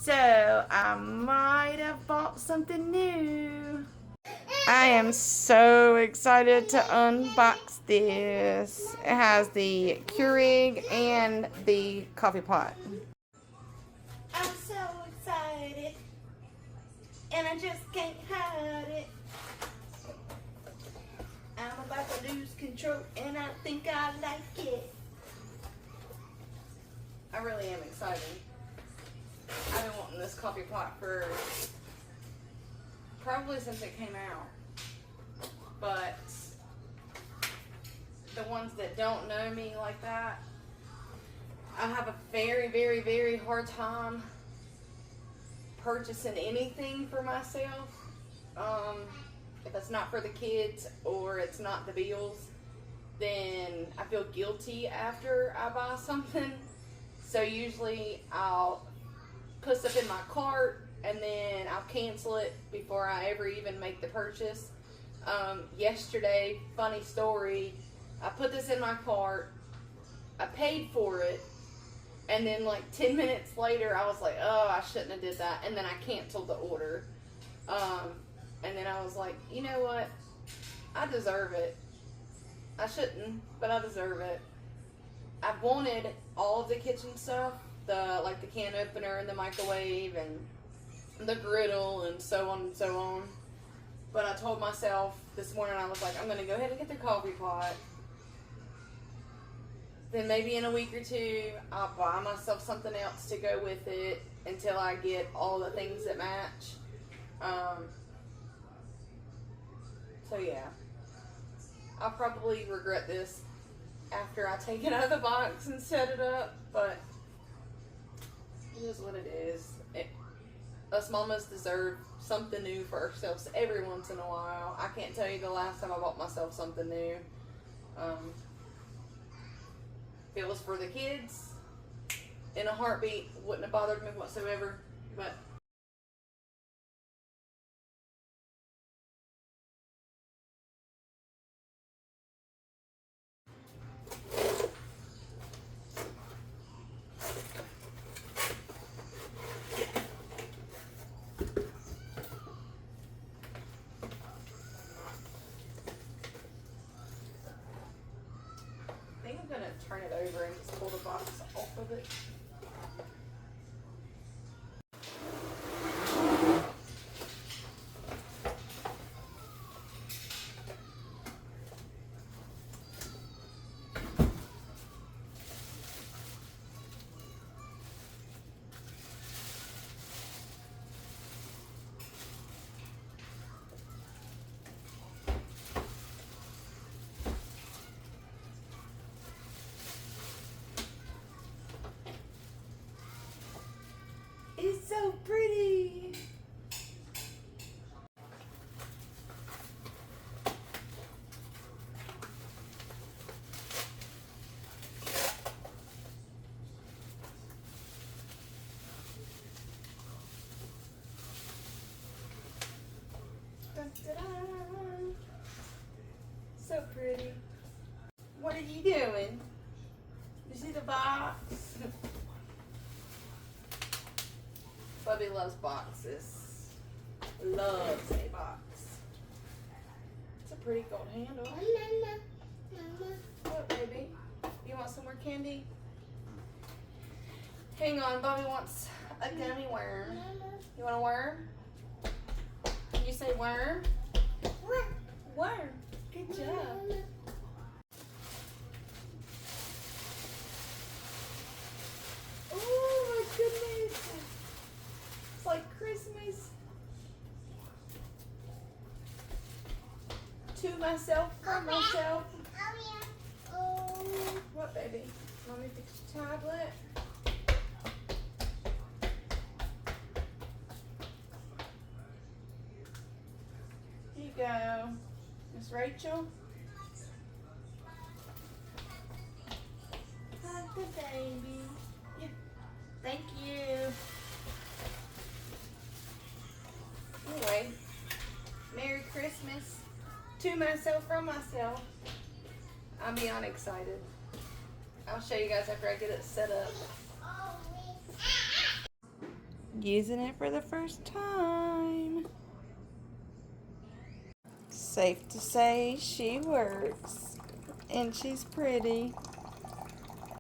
So I might have bought something new. I am so excited to unbox this. It has the Keurig and the coffee pot. I'm so excited, and I just can't hide it. I'm about to lose control, and I think I like it. I really am excited. I've been wanting this coffee pot for probably since it came out. But the ones that don't know me like that, I have a very, very, very hard time purchasing anything for myself. If it's not for the kids or it's not the bills, then I feel guilty after I buy something. So usually I'll put stuff in my cart and then I'll cancel it before I ever even make the purchase. Yesterday, funny story, I put this in my cart, I paid for it, and then like 10 minutes later I was like, oh, I shouldn't have did that, and then I canceled the order. And then I was like, you know what, I deserve it. I shouldn't, but I deserve it. I wanted all of the kitchen stuff, the can opener and the microwave and the griddle and so on and so on. But I told myself this morning, I was like, I'm going to go ahead and get the coffee pot. Then maybe in a week or two, I'll buy myself something else to go with it until I get all the things that match. So yeah, I'll probably regret this after I take it out of the box and set it up, but it is what it is. Us mamas deserve something new for ourselves every once in a while. I can't tell you the last time I bought myself something new. If it was for the kids, in a heartbeat, wouldn't have bothered me whatsoever, but I think I'm going to turn it over and just pull the box off of it. It's so pretty. Dun, dun, dun. So pretty. What are you doing? You see the box? Bubby loves boxes. Loves a box. It's a pretty gold handle. What, baby? You want some more candy? Hang on, Bobby wants a gummy worm. You want a worm? Can you say worm? Worm. Good job. Oh my goodness. It's like Christmas. To myself, for myself. What, baby? Want me to fix your tablet? Here you go. Miss Rachel. Hug the baby. Yeah. Thank you. Anyway, Merry Christmas to myself from myself. I'm beyond excited. I'll show you guys after I get it set up. using it for the first time. Safe to say she works, and she's pretty.